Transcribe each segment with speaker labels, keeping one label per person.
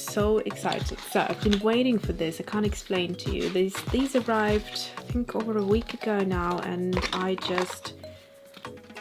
Speaker 1: so excited. So I've been waiting for this. I can't explain to you. These arrived, I think, over a week ago now, and I just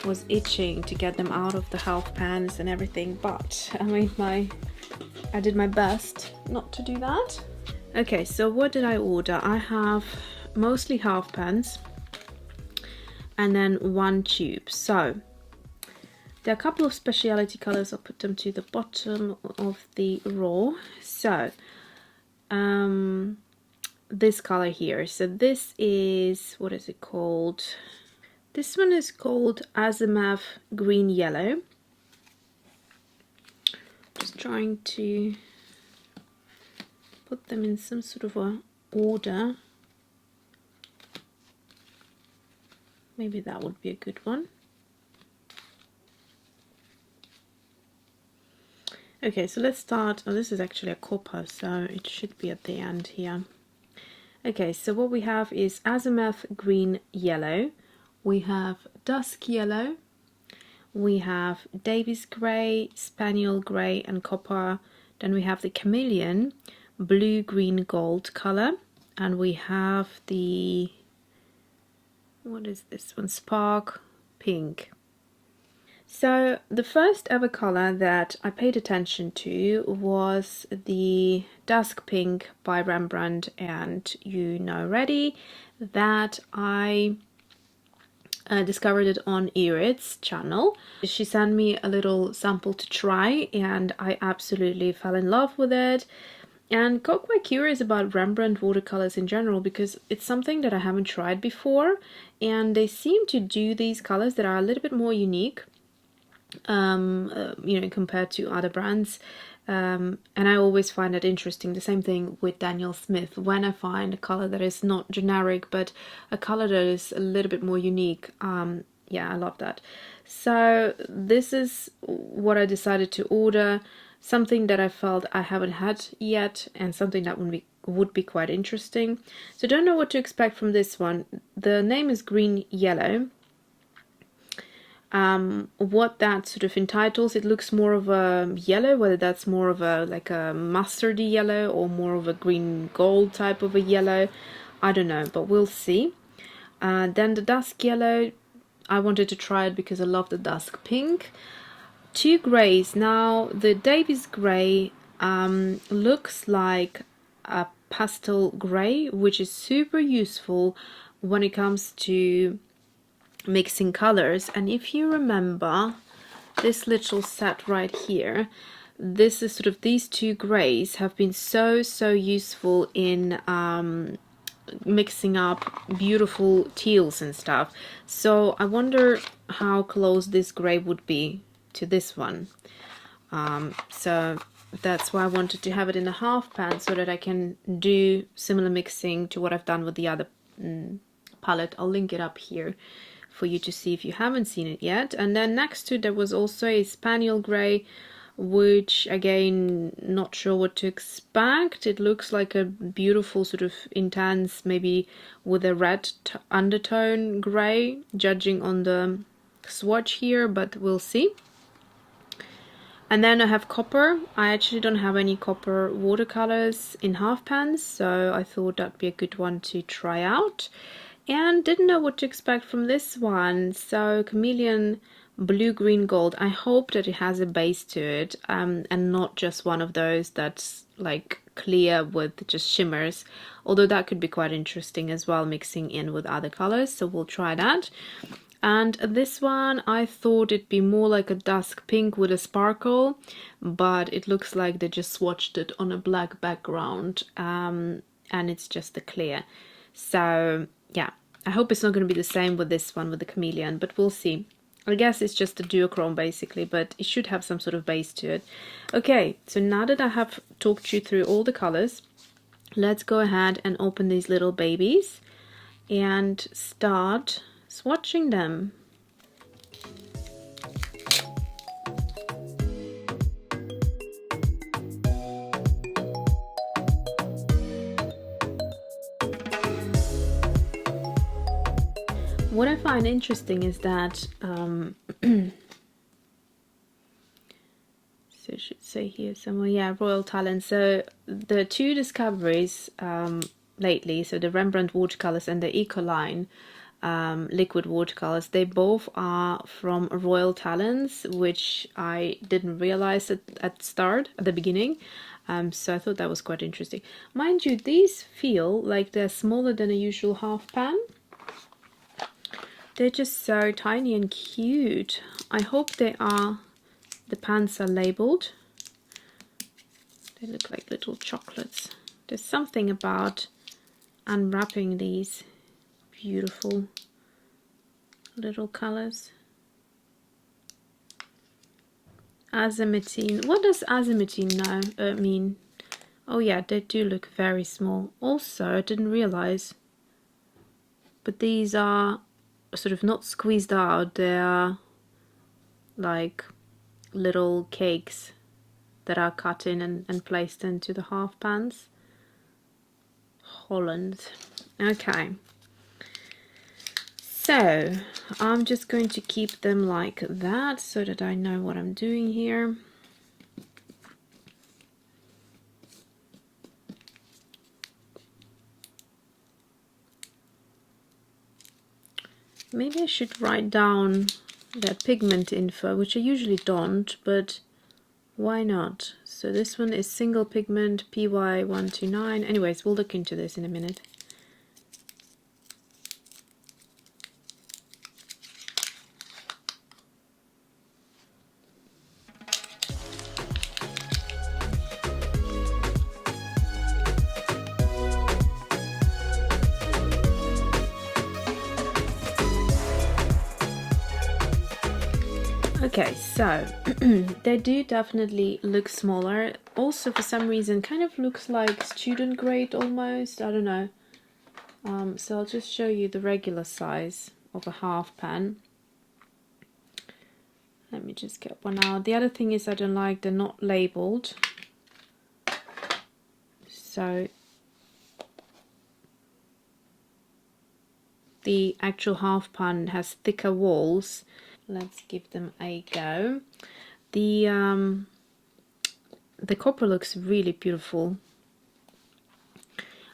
Speaker 1: was itching to get them out of the half pans and everything, but I did my best not to do that. Okay, so what did I order? I have mostly half pans and then one tube. So there are a couple of specialty colors. I'll put them to the bottom of the raw. So this color here. So this is, what is it called? This one is called Azomethine Green Yellow. Just trying to put them in some sort of a order. Maybe that would be a good one. Okay, so let's start. Oh, this is actually a copper, so it should be at the end here. Okay, so what we have is Azomethine Green Yellow. We have Dusk Yellow. We have Davy's Grey, Spinel Grey and Copper. Then we have the Chameleon Blue Green Gold color. And we have the, what is this one? Spark Pink. So the first ever color that I paid attention to was the Dusk Pink by Rembrandt, and you know already that I discovered it on Irid's channel. She sent me a little sample to try and I absolutely fell in love with it and got quite curious about Rembrandt watercolors in general, because it's something that I haven't tried before, and they seem to do these colors that are a little bit more unique, you know, compared to other brands. And I always find it interesting. The same thing with Daniel Smith. When I find a color that is not generic, but a color that is a little bit more unique, yeah, I love that. So this is what I decided to order. Something that I felt I haven't had yet, and something that would be quite interesting. So don't know what to expect from this one. The name is Green Yellow. What that sort of entitles, it looks more of a yellow, whether that's more of a like a mustardy yellow or more of a green gold type of a yellow, I don't know, but we'll see. Then the Dusk Yellow, I wanted to try it because I love the Dusk Pink. Two grays. Now the Davy's Grey looks like a pastel grey, which is super useful when it comes to mixing colors. And if you remember this little set right here, this is sort of, these two grays have been so useful in mixing up beautiful teals and stuff. So I wonder how close this gray would be to this one. So that's why I wanted to have it in a half pan, so that I can do similar mixing to what I've done with the other palette. I'll link it up here for you to see if you haven't seen it yet. And then next to there was also a Spinel Grey, which again, not sure what to expect. It looks like a beautiful sort of intense, maybe with a red undertone grey, judging on the swatch here, but we'll see. And then I have Copper. I actually don't have any Copper watercolors in half pans, so I thought that'd be a good one to try out. And didn't know what to expect from this one. So Chameleon Blue Green Gold. I hope that it has a base to it, and not just one of those that's like clear with just shimmers, although that could be quite interesting as well, mixing in with other colors, so we'll try that. And this one, I thought it'd be more like a Dusk Pink with a sparkle, but it looks like they just swatched it on a black background, and it's just a clear. So yeah, I hope it's not going to be the same with this one, with the Chameleon, but we'll see. I guess it's just a duochrome basically, but it should have some sort of base to it. Okay, so now that I have talked you through all the colors, let's go ahead and open these little babies and start swatching them. What I find interesting is that So it should say here somewhere, yeah, Royal Talent. So the two discoveries lately, so the Rembrandt Watercolours and the Ecoline Liquid Watercolours, they both are from Royal Talents, which I didn't realize at the beginning. So I thought that was quite interesting. Mind you, these feel like they're smaller than a usual half pan. They're just so tiny and cute. I hope the pans are labeled. They look like little chocolates. There's something about unwrapping these beautiful little colors. Azomethine. What does azomethine mean? Oh yeah, they do look very small. Also, I didn't realize, but these are sort of not squeezed out. They are like little cakes that are cut in and placed into the half pans. Holland. Okay. So I'm just going to keep them like that so that I know what I'm doing here. Maybe I should write down that pigment info, which I usually don't, but why not? So this one is single pigment PY129. Anyways, we'll look into this in a minute. Okay, so they do definitely look smaller. Also, for some reason, kind of looks like student grade almost. I don't know. So I'll just show you the regular size of a half pan. Let me just get one out. The other thing is I don't like they're not labeled. So the actual half pan has thicker walls. Let's give them a go. The copper looks really beautiful.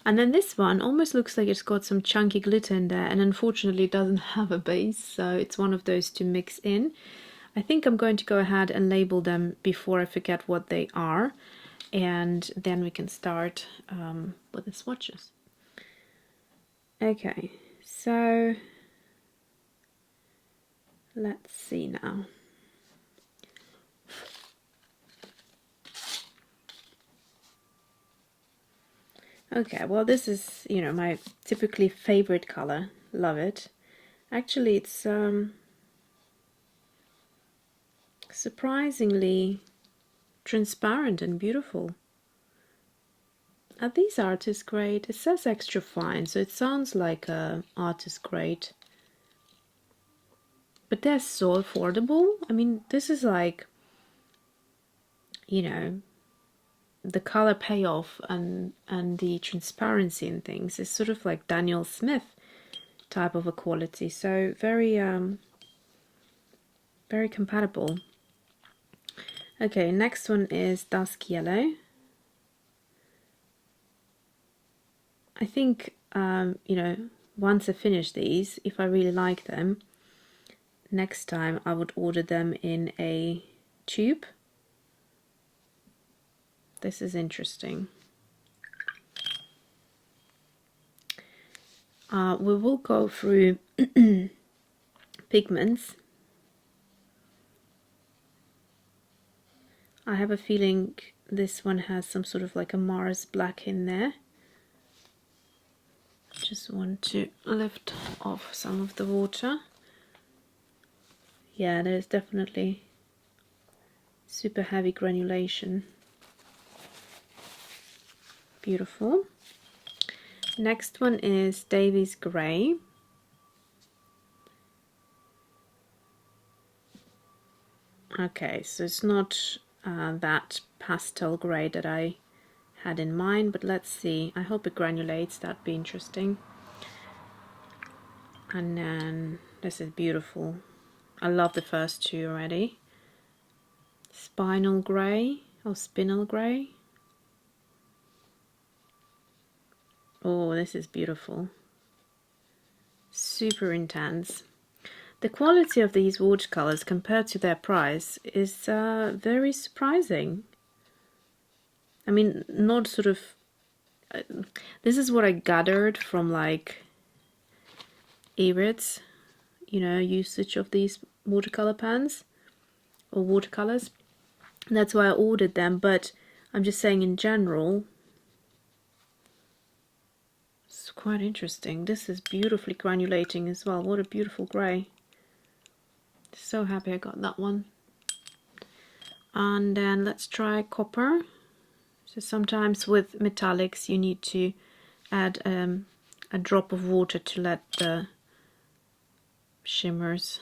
Speaker 1: And then this one almost looks like it's got some chunky glitter in there, and unfortunately it doesn't have a base, so it's one of those to mix in. I think I'm going to go ahead and label them before I forget what they are, and then we can start with the swatches. Okay, so let's see now. Okay, well this is, you know, my typically favorite color. Love it. Actually, it's surprisingly transparent and beautiful. Are these artist grade? It says extra fine, so it sounds like a artist grade. But they're so affordable. I mean, this is like, you know, the color payoff and the transparency and things is sort of like Daniel Smith type of a quality. So very very compatible. Okay, next one is Dusk Yellow. I think you know, once I finish these, if I really like them, next time I would order them in a tube. This is interesting. We will go through pigments. I have a feeling this one has some sort of like a Mars black in there. Just want to lift off some of the water. Yeah, there's definitely super heavy granulation. Beautiful. Next one is Davy's Grey. Okay, so it's not that pastel grey that I had in mind, but let's see. I hope it granulates, that'd be interesting. And then this is beautiful. I love the first two already. Spinel grey or spinel grey. Oh, this is beautiful. Super intense. The quality of these watercolors compared to their price is very surprising. I mean, not sort of... this is what I gathered from like Irit's, you know, usage of these watercolor pens or watercolors. That's why I ordered them, but I'm just saying in general, it's quite interesting. This is beautifully granulating as well. What a beautiful grey. So happy I got that one. And then let's try copper. So sometimes with metallics you need to add a drop of water to let the shimmers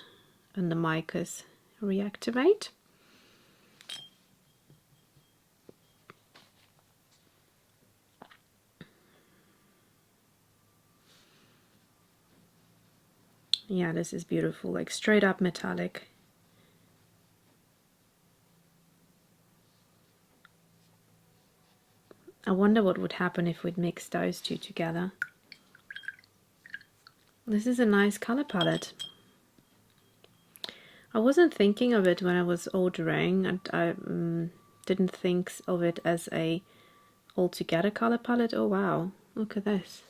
Speaker 1: and the micas reactivate. Yeah, this is beautiful, like straight up metallic. I wonder what would happen if we'd mix those two together. This is a nice color palette. I wasn't thinking of it when I was ordering, and I didn't think of it as a altogether color palette. Oh wow, look at this.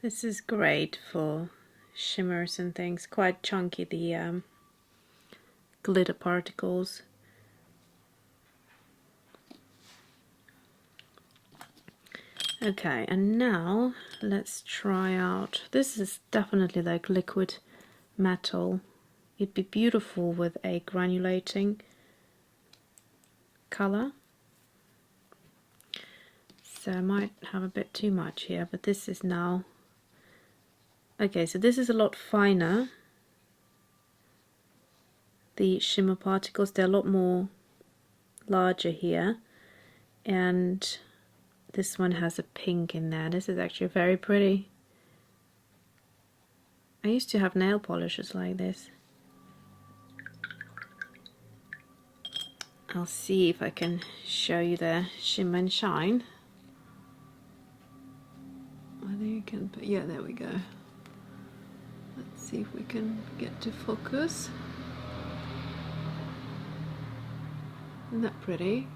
Speaker 1: This is great for shimmers and things. Quite chunky, the glitter particles. Okay, and now let's try out, this is definitely like liquid metal. It'd be beautiful with a granulating color. So I might have a bit too much here, but this is now... okay, so this is a lot finer. The shimmer particles, they're a lot more larger here. And this one has a pink in there. This is actually very pretty. I used to have nail polishes like this. I'll see if I can show you the shimmer and shine. Whether you can, but yeah, there we go. Let's see if we can get to focus. Isn't that pretty?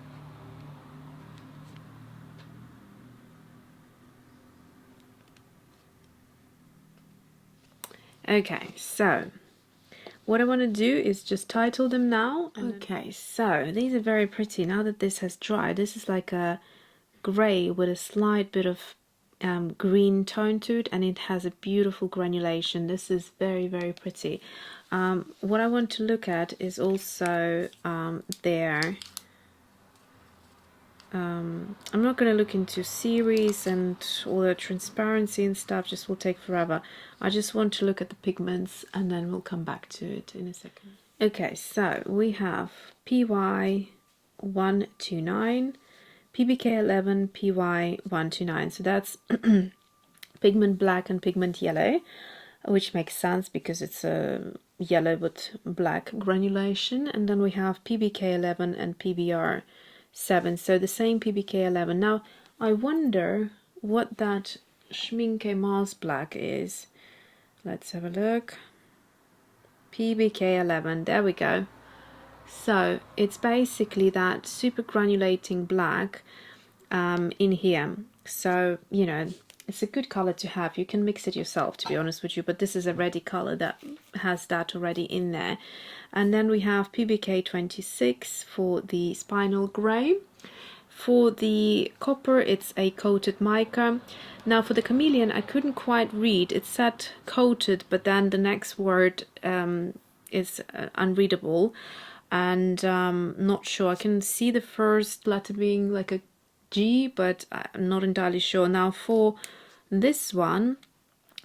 Speaker 1: Okay, so what I want to do is just title them now. Okay, so these are very pretty. Now that this has dried, this is like a grey with a slight bit of green tone to it, and it has a beautiful granulation. This is very, very pretty. What I want to look at is also their... I'm not going to look into series and all the transparency and stuff, just will take forever. I just want to look at the pigments and then we'll come back to it in a second. Okay, so we have PY129, PBK11, PY129. So that's pigment black and pigment yellow, which makes sense because it's a yellow with black granulation. And then we have PBK11 and PBR7, so the same PBK11. Now I wonder what that Schmincke Mars black is. Let's have a look. PBK11, there we go. So it's basically that super granulating black in here. So, you know, it's a good color to have. You can mix it yourself, to be honest with you, but this is a ready color that has that already in there. And then we have PBK26 for the Spinel gray. For the copper, it's a coated mica. Now for the Chameleon, I couldn't quite read. It said coated, but then the next word is unreadable. And not sure. I can see the first letter being like a G, but I'm not entirely sure. Now for this one,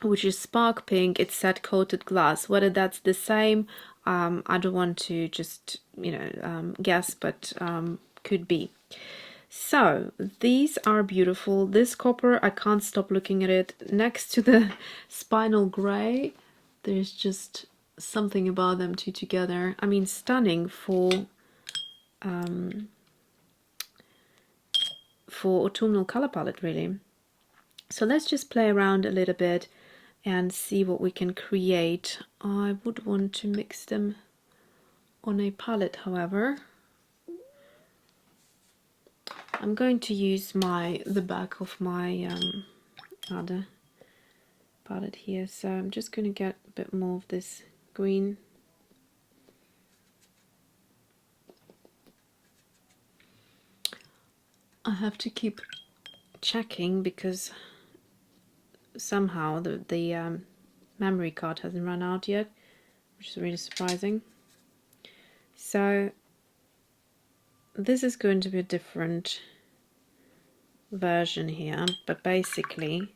Speaker 1: which is spark pink, it said coated glass. Whether that's the same, I don't want to just, you know, guess, but could be. So these are beautiful. This copper, I can't stop looking at it. Next to the Spinel Grey, there's just something about them two together. I mean, stunning for autumnal color palette, really. So let's just play around a little bit and see what we can create. I would want to mix them on a palette, however. I'm going to use the back of my other palette here, so I'm just going to get a bit more of this green. I have to keep checking because somehow the memory card hasn't run out yet, which is really surprising. So this is going to be a different version here, but basically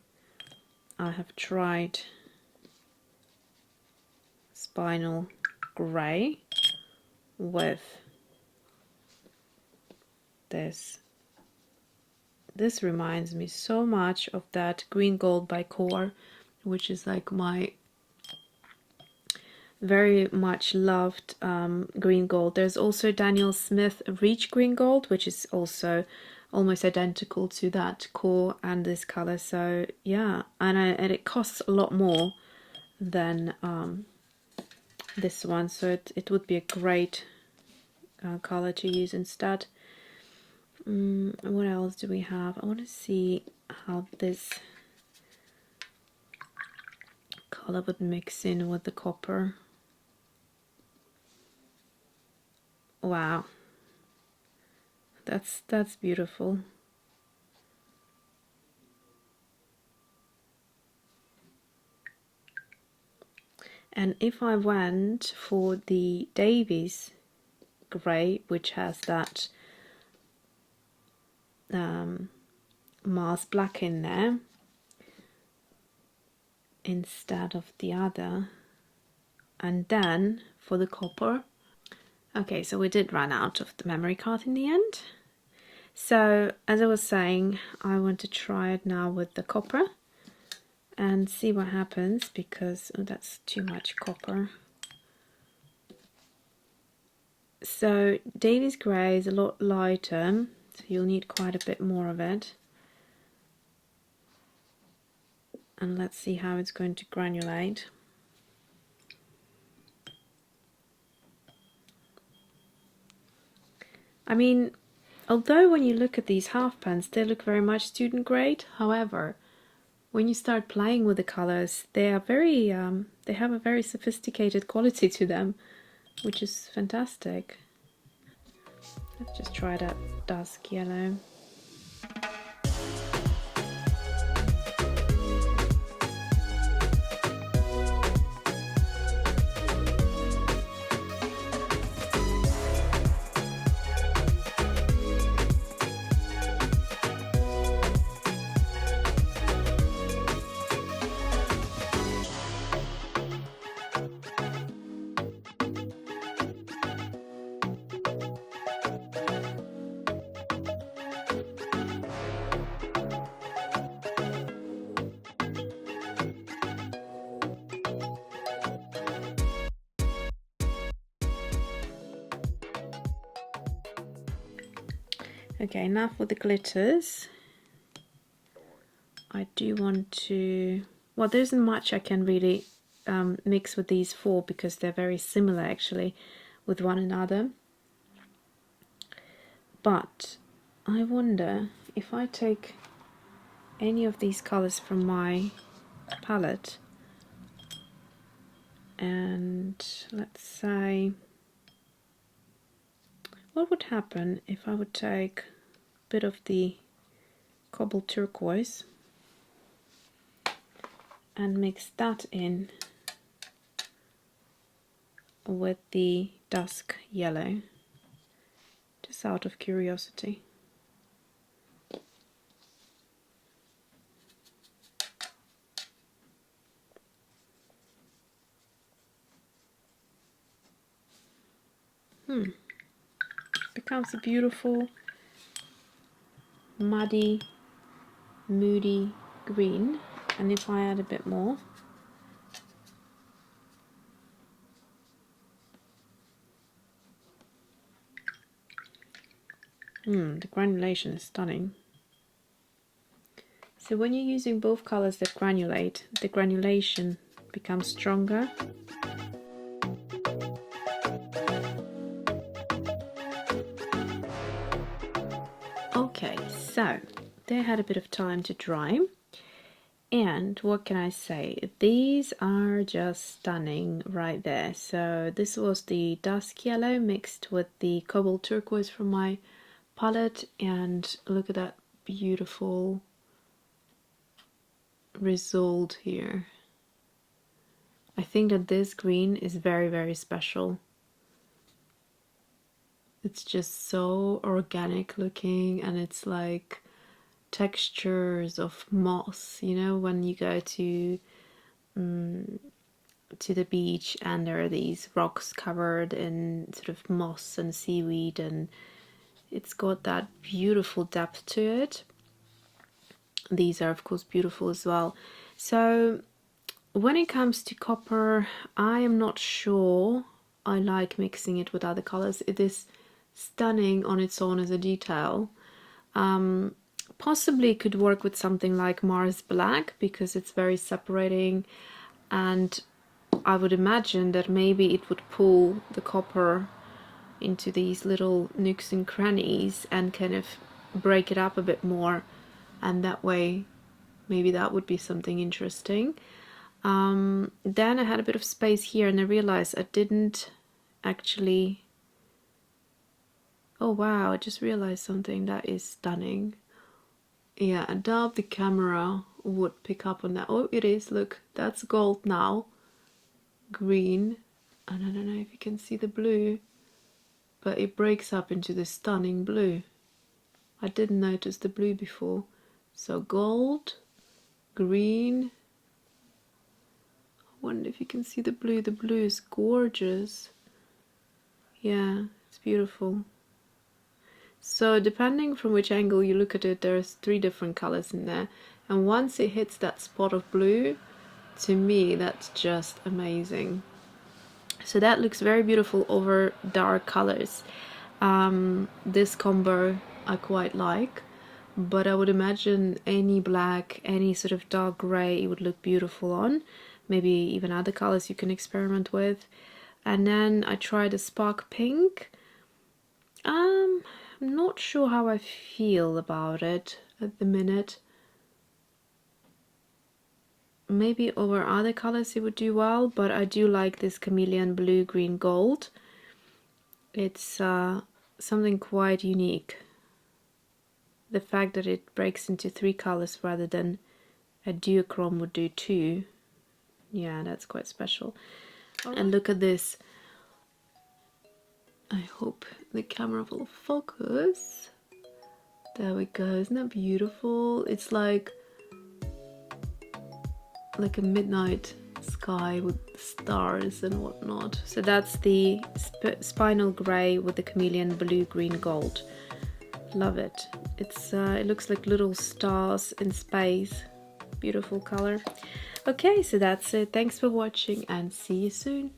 Speaker 1: I have tried Spinel Grey with this. This reminds me so much of that Green Gold by Core, which is like my very much loved green gold. There's also Daniel Smith Reach Green Gold, which is also almost identical to that core and this color. So yeah, and it costs a lot more than this one, so it would be a great color to use instead. What else do we have? I want to see how this color would mix in with the copper. Wow, that's beautiful. And if I went for the Davy's grey, which has that Mars black in there instead of the other, and then for the copper. Okay, so we did run out of the memory card in the end. So as I was saying, I want to try it now with the copper and see what happens, because that's too much copper. So Davy's grey is a lot lighter, so you'll need quite a bit more of it. And let's see how it's going to granulate. I mean, although when you look at these half pens, they look very much student grade. However, when you start playing with the colors, they are very, they have a very sophisticated quality to them, which is fantastic. Let's just try that Dusk yellow. Okay, enough with the glitters. I do want to, well, there isn't much I can really mix with these four because they're very similar actually with one another. But I wonder if I take any of these colors from my palette and let's say, what would happen if I would take a bit of the cobalt turquoise and mix that in with the Dusk yellow, just out of curiosity. Becomes a beautiful muddy, moody green. And if I add a bit more, the granulation is stunning. So when you're using both colors that granulate, the granulation becomes stronger. Okay, so they had a bit of time to dry. And what can I say? These are just stunning right there. So this was the Dusk yellow mixed with the cobalt turquoise from my palette, and look at that beautiful result here. I think that this green is very, very special. It's just so organic looking, and it's like textures of moss, you know, when you go to the beach and there are these rocks covered in sort of moss and seaweed, and it's got that beautiful depth to it. These are of course beautiful as well. So when it comes to copper, I am not sure I like mixing it with other colors. It is stunning on its own as a detail. Possibly could work with something like Mars Black because it's very separating, and I would imagine that maybe it would pull the copper into these little nooks and crannies and kind of break it up a bit more, and that way maybe that would be something interesting. Then I had a bit of space here and I realized I didn't actually... Oh wow, I just realized something that is stunning. Yeah, I doubt the camera would pick up on that. Oh, it is, look, that's gold now. Green, and I don't know if you can see the blue, but it breaks up into this stunning blue. I didn't notice the blue before. So gold, green. I wonder if you can see the blue. The blue is gorgeous. Yeah, it's beautiful. So depending from which angle you look at it, there's 3 different colors in there. And once it hits that spot of blue, to me, that's just amazing. So that looks very beautiful over dark colors. This combo I quite like, but I would imagine any black, any sort of dark gray, it would look beautiful on. Maybe even other colors you can experiment with. And then I tried a spark pink. I'm not sure how I feel about it at the minute. Maybe over other colors it would do well, but I do like this chameleon blue, green, gold. It's something quite unique. The fact that it breaks into 3 colors rather than a duochrome would do 2. Yeah, that's quite special. And look at this. I hope the camera will focus. There we go. Isn't that beautiful? It's like a midnight sky with stars and whatnot. So that's the Spinel grey with the chameleon blue, green, gold. Love it. It's it looks like little stars in space. Beautiful color. Okay, so that's it. Thanks for watching and see you soon.